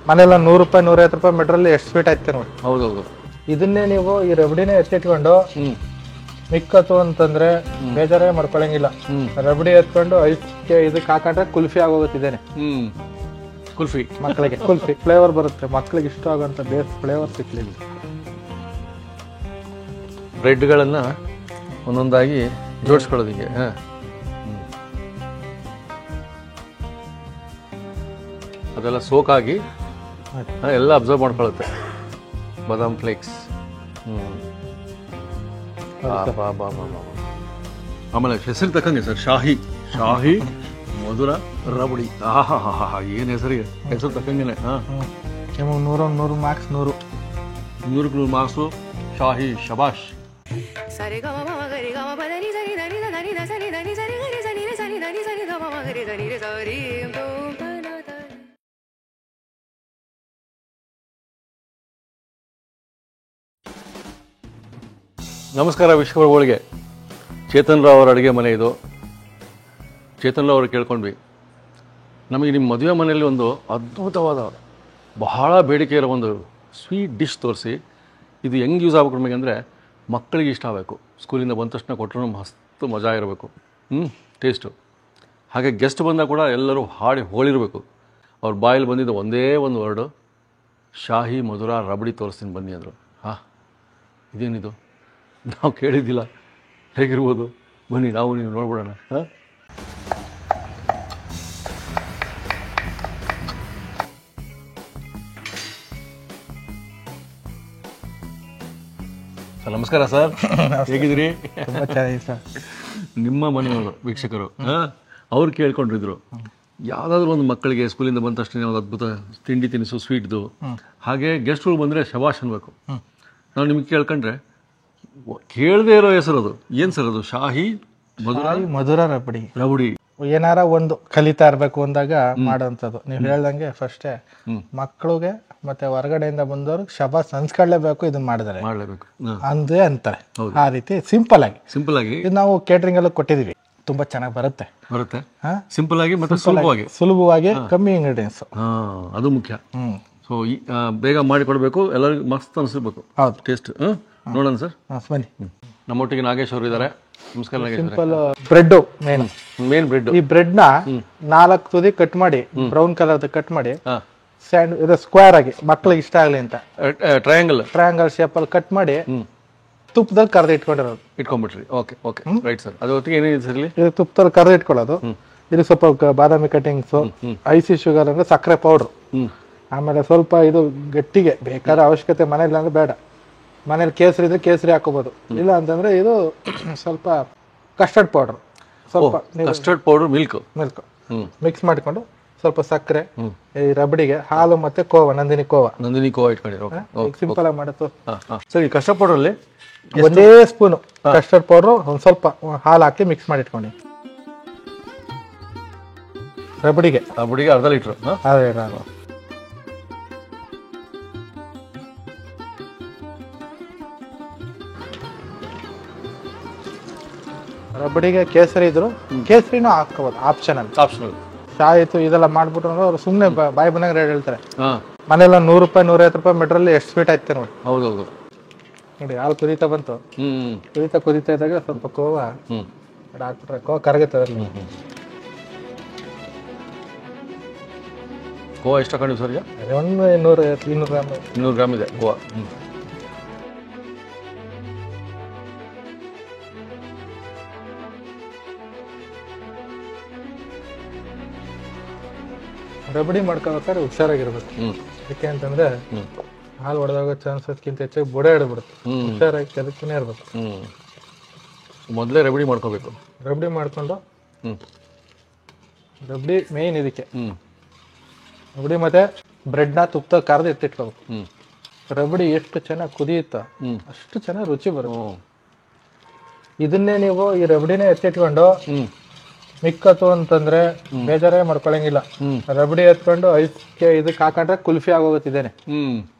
ಮನೆಲ್ಲ 100 ರೂಪಾಯಿ 150 ರೂಪಾಯಿ ಮೀಟ್ರಲ್ಲಿ ಎಷ್ಟು ಸ್ವೀಟ್ ಆಯ್ತು ನೋಡಿ. ಹೌದೌದು. ಇದನ್ನೇ ನೀವು ಈ ರಬಡಿನೇ ಎತ್ತಿಟ್ಕೊಂಡು ಮಿಕ್ಕತ್ತು ಅಂತಂದ್ರೆ ಬೇಜಾರೇ ಮಾಡ್ಕೊಳಂಗಿಲ್ಲ. ರಬಡಿ ಎತ್ಕೊಂಡು ಐದಕ್ಕೆ ಇದಕ್ಕೆ ಹಾಕೊಂಡ್ರೆ ಕುಲ್ಫಿ ಆಗೋಗುತ್ತಿದ್ದೇನೆ. ಕುಲ್ಫಿ ಮಕ್ಕಳಿಗೆ ಕುಲ್ಫಿ ಫ್ಲೇವರ್ ಬರುತ್ತೆ, ಮಕ್ಕಳಿಗೆ ಇಷ್ಟ ಆಗುವಂತ ಬೇಸ್ ಫ್ಲೇವರ್ ಸಿಕ್ಲಿಲ್ಲ. ಬ್ರೆಡ್ಗಳನ್ನ ಒಂದೊಂದಾಗಿ ಜೋಡಿಸ್ಕೊಳ್ಳೋದು ಹಿಂಗೆ. ಅದೆಲ್ಲ ಸೋಕಾಗಿ ಎಲ್ಲ ಅಬ್ಸರ್ವ್ ಮಾಡ್ಕೊಳ್ಳುತ್ತೆ. ಬಾದಾಮ್ ಫ್ಲೇಕ್ಸ್. ಆಮೇಲೆ ಹೆಸರು ತಕ್ಕಂಗೆ ಸರ್, ಶಾಹಿ ಮಧುರ ರಬಡಿ. ಏನ್ ಹೆಸರಿಗೆ ಹೆಸರು ತಕ್ಕಂಗೆನೆ. 100 ಮಾರ್ಕ್ಸ್ 100 ಮಾರ್ಕ್ಸು. ಶಾಹಿ ಶಬಾಷ್. ನಮಸ್ಕಾರ ವಿಶ್ವಗಳಿಗೆ. ಚೇತನ್ ರಾವ್ ಅವರ ಅಡುಗೆ ಮನೆ ಇದು. ಚೇತನ್ ರಾವ್ ಅವರು ಕೇಳ್ಕೊಂಡ್ವಿ, ನಮಗೆ ನಿಮ್ಮ ಮದುವೆ ಮನೆಯಲ್ಲಿ ಒಂದು ಅದ್ಭುತವಾದ ಬಹಳ ಬೇಡಿಕೆ ಇರೋ ಒಂದು ಸ್ವೀಟ್ ಡಿಶ್ ತೋರಿಸಿ, ಇದು ಹೆಂಗೆ ಯೂಸ್ ಆಗಬೇಕು ನಮಗೆ ಅಂದರೆ ಮಕ್ಕಳಿಗೆ ಇಷ್ಟ ಆಗಬೇಕು, ಸ್ಕೂಲಿಂದ ಬಂದ ತಕ್ಷಣ ಕೊಟ್ಟರು ಮಸ್ತ್ ಮಜಾ ಇರಬೇಕು, ಟೇಸ್ಟು. ಹಾಗೆ ಗೆಸ್ಟ್ ಬಂದಾಗ ಕೂಡ ಎಲ್ಲರೂ ಹಾಡಿ ಹೋಳಿರಬೇಕು. ಅವ್ರ ಬಾಯಲ್ಲಿ ಬಂದಿದ್ದು ಒಂದೇ ಒಂದು ವರ್ಡು, ಶಾಹಿ ಮಧುರ ರಬಡಿ ತೋರಿಸ್ತೀನಿ ಬನ್ನಿ ಅಂದರು. ಇದೇನಿದು ನಾವು ಕೇಳಿದ್ದಿಲ್ಲ, ಹೇಗಿರ್ಬೋದು ಬನ್ನಿ ನಾವು ನೀವು ನೋಡ್ಬಿಡೋಣ. ಸರ್ ನಮಸ್ಕಾರ ಸರ್, ಹೇಗಿದ್ದೀರಿ? ತುಂಬಾ ಚೆನ್ನಾಗಿದೆ ಸರ್. ನಿಮ್ಮ ಮನೆಯವರು ವೀಕ್ಷಕರು ಅವ್ರು ಕೇಳ್ಕೊಂಡಿದ್ರು, ಯಾವುದಾದ್ರೂ ಒಂದು ಮಕ್ಕಳಿಗೆ ಸ್ಕೂಲಿಂದ ಬಂದ ತಕ್ಷಣ ಒಂದು ಅದ್ಭುತ ತಿಂಡಿ ತಿನಿಸು ಸ್ವೀಟ್ದು, ಹಾಗೆ ಗೆಸ್ಟ್ಗಳು ಬಂದರೆ ಶಬಾಷ್ ಅನ್ಬೇಕು. ನಾವು ನಿಮ್ಗೆ ಕೇಳ್ಕೊಂಡ್ರೆ ಕೇಳದೇ ಇರೋ ಹೆಸರು ಅದು. ಏನು ಸರ್ ಅದು? ಶಾಹಿ ಮಧುರ ರಬಡಿ. ಏನಾರ ಒಂದು ಕಲಿತಾ ಇರ್ಬೇಕು ಅಂದಾಗ ಮಾಡೋಂಥದ್ದು. ನೀವು ಹೇಳ್ದಂಗೆ ಫಸ್ಟೇ ಮಕ್ಕಳಿಗೆ ಮತ್ತೆ ಹೊರಗಡೆಯಿಂದ ಬಂದವ್ರಿಗೆ ಶಬಾಸ್ ಅನ್ಸ್ಕೊಳ್ಳೇಬೇಕು, ಇದನ್ನ ಮಾಡಿದ್ರೆ ಮಾಡಲೇಬೇಕು ಅಂದ್ರೆ ಅಂತಾರೆ. ಆ ರೀತಿ ಸಿಂಪಲ್ ಆಗಿ ಇದು ನಾವು ಕೇಟರಿಂಗ್ ಎಲ್ಲ ಕೊಟ್ಟಿದೀವಿ. ತುಂಬಾ ಚೆನ್ನಾಗಿ ಬರುತ್ತೆ. ಸಿಂಪಲ್ ಆಗಿ ಮತ್ತೆ ಸುಲಭವಾಗಿ ಕಮ್ಮಿ ಇಂಗ್ರೀಡಿಯೆಂಟ್ಸ್. ಅದು ಮುಖ್ಯ. ಸೊ ಬೇಗ ಮಾಡಿ ಕೊಡಬೇಕು, ಎಲ್ಲರಿಗೂ ಮಸ್ತ್ ಅನಿಸ್ಬೇಕು. ಹೌದು, ಟೇಸ್ಟ್ ನೋಡೋಣ ಸರ್, ಬನ್ನಿ. ನಮ್ಮೊಟ್ಟಿಗೆ ನಾಗೇಶ್ ಅವರು ಇದ್ದಾರೆ. ನಮಸ್ಕಾರ Nagesh. Simple bread main bread. ಈ ಬ್ರೆಡ್ ನ 4 ತುದಿ ಕಟ್ ಮಾಡಿ, ಬ್ರೌನ್ ಕಲರ್ ಕಟ್ ಮಾಡಿ, ಇದು ಸ್ಕ್ವೇರ್ ಆಗಿ ಮಕ್ಳಿಗೆ ಇಷ್ಟ ಆಗ್ಲಿ ಅಂತ ಟ್ರಯಾಂಗಲ್ ಶೇಪ್ ಅಲ್ಲಿ ಕಟ್ ಮಾಡಿ ತುಪ್ಪದಲ್ಲಿ ಕರೆದು ಇಟ್ಕೊಂಡ್ಬಿಟ್ರಿ. Okay right sir. ಅದ್ರ ಹೊತ್ತಿಗೆ ಏನೇನು ಸರ್ ಇಲ್ಲಿ? ಇದು ತುಪ್ಪದಲ್ಲಿ ಕರೆದು ಇಟ್ಕೊಳ್ಳೋದು. ಇದು ಸ್ವಲ್ಪ ಬಾದಾಮಿ ಕಟಿಂಗ್ಸ್, ಐಸಿ ಶುಗರ್ ಅಂದ್ರೆ ಸಕ್ಕರೆ ಪೌಡರ್, ಆಮೇಲೆ ಸ್ವಲ್ಪ ಇದು ಗಟ್ಟಿಗೆ ಬೇಕಾದ ಅವಶ್ಯಕತೆ ಮನೇಲಿ ಅಂದ್ರೆ ಬೇಡ, ಮನೇಲಿ ಕೇಸರಿ ಇದ್ರೆ ಕೇಸರಿ ಹಾಕೋಬಹುದು, ಇಲ್ಲ ಅಂತಂದ್ರೆ ಇದು ಸ್ವಲ್ಪ ಕಸ್ಟರ್ಡ್ ಪೌಡರ್ ಮಿಲ್ಕ್ ಮಿಕ್ಸ್ ಮಾಡ್ಕೊಂಡು ಸ್ವಲ್ಪ ಸಕ್ಕರೆ, ಈ ರಬಡಿಗೆ ಹಾಲು ಮತ್ತೆ ನಂದಿನಿ ಕೋವಾ ಇಟ್ಕೊಂಡಿರೋ ಸಿಂಪಲ್ ಆಗಿ ಮಾಡುತ್ತೆ ಸರ್. ಈ ಕಸ್ಟರ್ಡ್ ಪೌಡರ್ ಅಲ್ಲಿ ಒಂದೇ ಸ್ಪೂನ್ ಕಸ್ಟರ್ಡ್ ಪೌಡರ್, ಒಂದ್ ಸ್ವಲ್ಪ ಹಾಲು ಹಾಕಿ ಮಿಕ್ಸ್ ಮಾಡಿ ಇಟ್ಕೊಂಡು, ರಬಡಿಗೆ ಅರ್ಧ ಲೀಟರ್ ರಬಡಿಗೆ ಕೇಸರಿ ಇದ್ರು ಕೇಸರಿನೂ ಹಾಕೋಬಹುದು, ಆಪ್ಷನಲ್. ಶಾಯಿತು ಇದೆಲ್ಲ ಮಾಡ್ಬಿಟ್ರು ಅವ್ರು ಸುಮ್ಮನೆ ಬಾಯಿ ಬಂದಾಗ ರೇಟ್ ಹೇಳ್ತಾರೆ. ಮನೆಲ್ಲ 100 ರೂಪಾಯಿ 150 ರೂಪಾಯಿ ಮೀಟ್ರಲ್ಲಿ ಎಷ್ಟು ಸ್ವೀಟ್ ಆಯ್ತು ನೋಡಿ. ಹೌದೌದು ನೋಡಿ, ಹಾಲು ಕುದೀತಾ ಬಂತು. ಕುದೀತಾ ಇದ್ದಾಗ ಸ್ವಲ್ಪ ಕೋವಾ ಹಾಕ್ಬಿಟ್ರೆ ಕೋವಾ ಕರಗುತ್ತೆ. ಕೋವಾ ಎಷ್ಟು ಹಾಕೊಂಡಿವಿ ಸರ್? ಒಂದು 200 ಗ್ರಾಮ್ ಇದೆ ಕೋವಾ. ರಬಡಿ ಮಾಡ್ಕೋಬೇಕಾದ್ರೆ ಹುಷಾರಾಗಿರ್ಬೇಕು. ಯಾಕೆ ಅಂತಂದ್ರೆ ಹಾಲು ಹೊಡೆದಾಗ ಚಾನ್ಸಸ್ಗಿಂತ ಹೆಚ್ಚಾಗಿ ಬುಡ ಹಿಡ್ಬಿಡುತ್ತೆ. ಹುಷಾರಾಗಿ ಅದಕ್ಕೇ ಇರ್ಬೇಕು. ಮೊದಲೇ ರಬಡಿ ಮಾಡ್ಕೋಬೇಕು. ರಬಡಿ ಮಾಡ್ಕೊಂಡು ರಬಡಿ ಮೇನ್ ಇದಕ್ಕೆ. ರಬಡಿ ಮತ್ತೆ ಬ್ರೆಡ್ನ ತುಪ್ಪ ಕರೆದು ಎತ್ತಿಟ್ಕೋಬೇಕು. ರಬಡಿ ಎಷ್ಟು ಚೆನ್ನಾಗಿ ಕುದಿಯುತ್ತೋ ಅಷ್ಟು ಚೆನ್ನಾಗಿ ರುಚಿ ಬರುತ್ತೆ. ಇದನ್ನೇ ನೀವು ಈ ರಬಡಿನೇ ಎತ್ತಿಟ್ಕೊಂಡು ಮಿಕ್ಕತ್ತು ಅಂತಂದ್ರೆ ಬೇಜಾರೇ ಮಾಡ್ಕೊಳಂಗಿಲ್ಲ. ರಬಡಿ ಎತ್ಕೊಂಡು ಐದಕ್ಕೆ ಇದಕ್ಕೆ ಹಾಕೊಂಡ್ರೆ ಕುಲ್ಫಿ ಆಗೋಗುತ್ತಿದ್ದೇನೆ.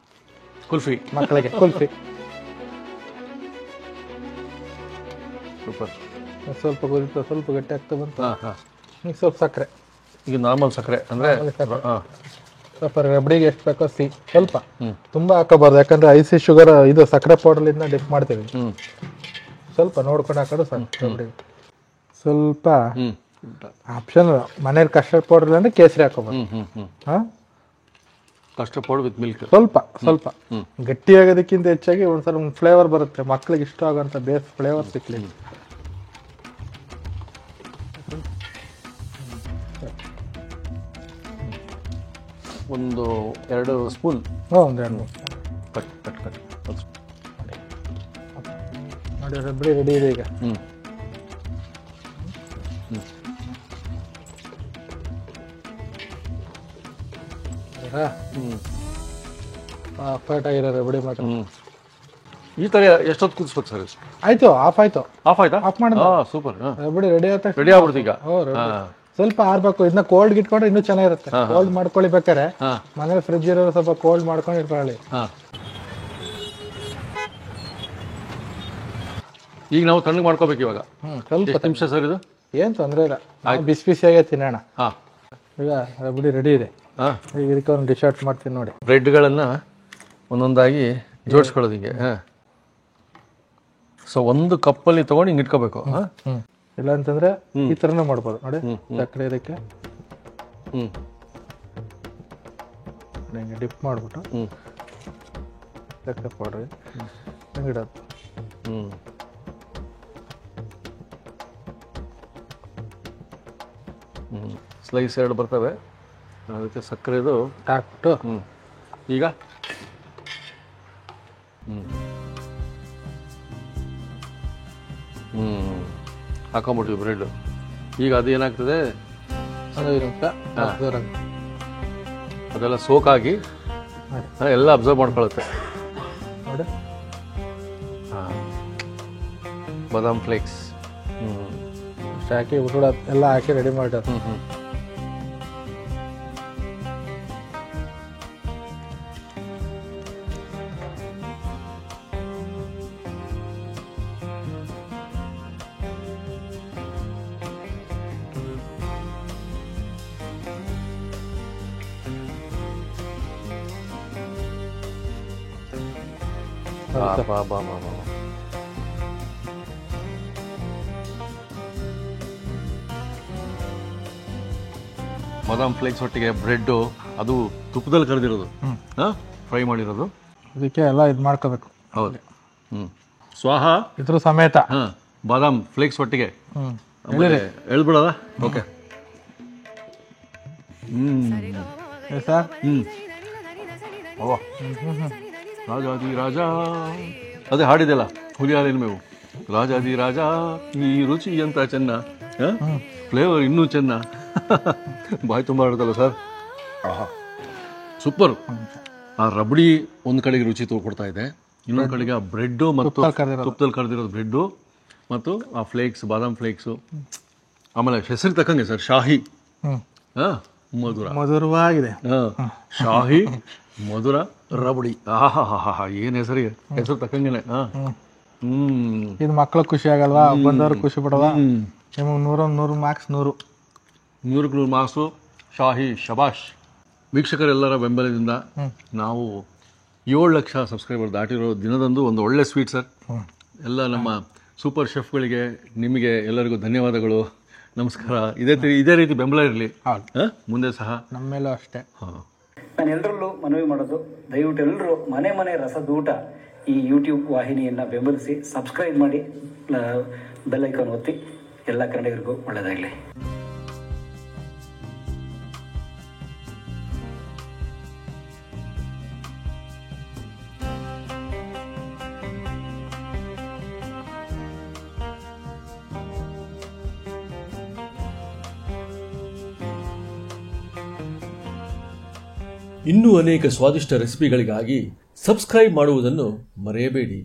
ಕುಲ್ಫಿ ಮಕ್ಕಳಿಗೆ ಕುಲ್ಫಿ. ಸೂಪರ್. ಸ್ವಲ್ಪ ಕುದಿತು, ಸ್ವಲ್ಪ ಗಟ್ಟಿ ಆಗ್ತಾ ಬಂತು. ಈಗ ಸ್ವಲ್ಪ ಸಕ್ಕರೆ, ಈಗ ನಾರ್ಮಲ್ ಸಕ್ಕರೆ ಅಂದ್ರೆ ಸ್ವಲ್ಪ ರಬಡಿಗೆ ಎಷ್ಟು ಬೇಕೋ ಸ್ವಲ್ಪ ತುಂಬಾ ಹಾಕೋಬಾರ್ದು, ಯಾಕಂದ್ರೆ ಐಸಿ ಶುಗರ್ ಇದು ಸಕ್ಕರೆ ಪೌಡರ್ಲಿಂದ ಡಿಪ್ ಮಾಡ್ತೀವಿ. ಸ್ವಲ್ಪ ನೋಡ್ಕೊಂಡು ಹಾಕೋದು ರಬಡಿ. ಸ್ವಲ್ಪ ಆಪ್ಷನ್ ಮನೇಲಿ ಕಸ್ಟರ್ಡ್ ಪೌಡರ್ ಅಂದ್ರೆ ಕೇಸರಿ ಹಾಕೋಬೋದು. ಕಸ್ಟರ್ಡ್ ಪೌಡರ್ ವಿತ್ ಮಿಲ್ಕ್ ಸ್ವಲ್ಪ ಗಟ್ಟಿಯಾಗೋದಕ್ಕಿಂತ ಹೆಚ್ಚಾಗಿ ಒಂದ್ಸಲ ಒಂದು ಫ್ಲೇವರ್ ಬರುತ್ತೆ, ಮಕ್ಳಿಗೆ ಇಷ್ಟ ಆಗೋಂಥ ಬೇಸ್ ಫ್ಲೇವರ್ ಸಿಕ್ಲಿ. ಒಂದು 2 ಸ್ಪೂನ್. ಒಂದು 2 ಕಟ್ ನೋಡಿ, ರಬಡಿ ರೆಡಿ ಇದೆ ಈಗ. ಪರ್ಫೆಕ್ಟ್ ಆಗಿರೋ ರಬಡಿ ಮಾತ್ರ. ಈ ತರ ಎಷ್ಟೊತ್ತು ಕುದಿಸ್ಬೇಕು ಸರ್? ಆಯ್ತು, ಆಫ್ ಆಯ್ತು. ಆಫ್ ಆಯ್ತಾ? ಆಫ್ ಮಾಡಿದ. ಸೂಪರ್. ರಬಡಿ ರೆಡಿ ಆಯ್ತು, ರೆಡಿ ಆಗ್ಬಿಡ್ತು ಈಗ. ಸ್ವಲ್ಪ ಆರ್ಬೇಕು, ಇದನ್ನ ಕೋಲ್ಡ್ ಇಟ್ಕೊಂಡ್ರೆ ಇನ್ನೂ ಚೆನ್ನಾಗಿರುತ್ತೆ. ಕೋಲ್ಡ್ ಮಾಡ್ಕೊಳ್ಳಿ ಬೇಕಾರೆ, ಮನೇಲಿ ಫ್ರಿಜ್ ಇರೋರು ಸ್ವಲ್ಪ ಕೋಲ್ಡ್ ಮಾಡ್ಕೊಂಡು ಇಟ್ಕೊಳ್ಳಿ. ಈಗ ನಾವು ತಣ್ಣಗೆ ಮಾಡ್ಕೋಬೇಕು ಇವಾಗ. ಸ್ವಲ್ಪ ನಿಮಿಷ ಸರ್ ಇದು? ಏನ್ ತೊಂದರೆ ಇಲ್ಲ, ಬಿಸಿ ಬಿಸಿಯಾಗೆ ತಿನ್ನೋಣ. ಈಗ ರಬಡಿ ರೆಡಿ ಇದೆ. ಈಗ ಇದಕ್ಕೆ ಒಂದು ಡಿಶ್ ಔಟ್ ಮಾಡ್ತೀನಿ ನೋಡಿ. ಬ್ರೆಡ್ಗಳನ್ನ ಒಂದೊಂದಾಗಿ ಜೋಡಿಸ್ಕೊಳ್ಳೋದು ಹಿಂಗೆ. ಸೊ ಒಂದು ಕಪ್ಪಲ್ಲಿ ತಗೊಂಡು ಹಿಂಗೆ ಇಟ್ಕೋಬೇಕು. ಇಲ್ಲ ಅಂತಂದ್ರೆ ಈ ತರನೂ ಮಾಡ್ಬೋದು ನೋಡಿ. ಸಕ್ಕರೆ ಇದಕ್ಕೆ ಹಿಂಗೆ ಡಿಪ್ ಮಾಡ್ಬಿಟ್ಟು ಸಕ್ಕರೆ ಪೌಡ್ರಿ ಹಿಂಗಿಡೋದು. ಸ್ಲೈಸ್ 2 ಬರ್ತವೆ, ಅದಕ್ಕೆ ಸಕ್ಕರೆದು ಹಾಕ್ಬಿಟ್ಟು ಈಗ ಹಾಕೊಂಬಿಟ್ವಿ ಬ್ರೆಡ್. ಈಗ ಅದು ಏನಾಗ್ತದೆ, ಅದೆಲ್ಲ ಸೋಕಾಗಿ ಎಲ್ಲ ಅಬ್ಸರ್ವ್ ಮಾಡ್ಕೊಳುತ್ತೆ ನೋಡಿ. ಬಾದಾಮ್ ಫ್ಲೇಕ್ಸ್ ಹಾಕಿ ಉರುಳ ಎಲ್ಲ ಹಾಕಿ ರೆಡಿ ಮಾಡಿರೋದು. ಬಾದಾಮ್ ಫ್ಲೇಕ್ಸ್ ಒಟ್ಟಿಗೆ ಬ್ರೆಡ್, ಅದು ತುಪ್ಪದಲ್ಲಿ ಕರೆದಿರೋದು, ಫ್ರೈ ಮಾಡಿರೋದು. ಇದಕ್ಕೆ ಎಲ್ಲ ಇದು ಮಾಡ್ಕೋಬೇಕು. ಹೌದು. ಸ್ವಾಹ ಇದ್ರ ಸಮೇತ ಬಾದಾಮ್ ಫ್ಲೇಕ್ಸ್ ಒಟ್ಟಿಗೆ ಎಳ್ಬಿಡೋದ. ಓಕೆ. ಸರ್ ರಾಜಾದಿ ರಾಜ, ಅದೇ ಹಾಡಿದೆಲ್ಲ ಹುಲಿ ಹಾಲಿನ ಮೇವು. ರಾಜಾದಿ ರಾಜ ಈ ರುಚಿ ಅಂತ ಚೆನ್ನ, ಫ್ಲೇವರ್ ಇನ್ನೂ ಚೆನ್ನ. ಬಾಯಿ ತುಂಬ ಆಡುತ್ತಲ್ಲ ಸರ್. ಸೂಪರ್. ಆ ರಬಡಿ ಒಂದು ಕಡೆಗೆ ರುಚಿ ಕೊಡ್ತಾ ಇದೆ, ಇನ್ನೊಂದು ಕಡೆಗೆ ಆ ಬ್ರೆಡ್ಡು ಮತ್ತು ತುಪ್ಪದಲ್ಲಿ ಕರೆದಿರೋದು ಬ್ರೆಡ್ಡು ಮತ್ತು ಆ ಫ್ಲೇಕ್ಸ್, ಬಾದಾಮ್ ಫ್ಲೇಕ್ಸು. ಆಮೇಲೆ ಹೆಸರು ತಕ್ಕಂಗೆ ಸರ್, ಶಾಹಿ ಮಧುರವಾಗಿದೆ. ಶಾಹಿ ಮಧುರ ರಬಡಿ. ಆಹಾ, ಏನ್ ಹೆಸರಿಗೆ, ಹೆಸರು ತಕ್ಕಂಗೆನೆ. ಇದು ಮಕ್ಳು ಖುಷಿ ಆಗಲ್ವಾ? ಬಂದವ್ರು ಖುಷಿ ಪಡವಾ? ನಿಮಗೆ 100 ಮಾರ್ಕ್ಸ್. 100 ಮಾರ್ಕ್ಸು. ಶಾಹಿ ಶಬಾಷ್. ವೀಕ್ಷಕರೆಲ್ಲರ ಬೆಂಬಲದಿಂದ ನಾವು 7 ಲಕ್ಷ ಸಬ್ಸ್ಕ್ರೈಬರ್ ದಾಟಿರೋ ದಿನದಂದು ಒಂದು ಒಳ್ಳೆ ಸ್ವೀಟ್ ಸರ್. ಎಲ್ಲ ನಮ್ಮ ಸೂಪರ್ ಶೆಫ್ಗಳಿಗೆ, ನಿಮಗೆ ಎಲ್ಲರಿಗೂ ಧನ್ಯವಾದಗಳು. ನಮಸ್ಕಾರ. ಇದೇ ರೀತಿ ಬೆಂಬಲ ಇರಲಿ ಮುಂದೆ ಸಹ. ನಮ್ಮ ಮೇಲೂ ಅಷ್ಟೇ. ನಾನು ಎಲ್ಲರಲ್ಲೂ ಮನವಿ ಮಾಡೋದು, ದಯವಿಟ್ಟು ಎಲ್ಲರೂ ಮನೆ ಮನೆ ರಸದೂಟ ಈ ಯೂಟ್ಯೂಬ್ ವಾಹಿನಿಯನ್ನು ಬೆಂಬಲಿಸಿ, ಸಬ್ಸ್ಕ್ರೈಬ್ ಮಾಡಿ, ಬೆಲ್ ಐಕಾನ್ ಒತ್ತಿ. ಎಲ್ಲ ಕನ್ನಡಿಗರಿಗೂ ಒಳ್ಳೆಯದಾಗಲಿ. ಇನ್ನೂ ಅನೇಕ ಸ್ವಾದಿಷ್ಟ ರೆಸಿಪಿಗಳಿಗಾಗಿ ಸಬ್ಸ್ಕ್ರೈಬ್ ಮಾಡುವುದನ್ನು ಮರೆಯಬೇಡಿ.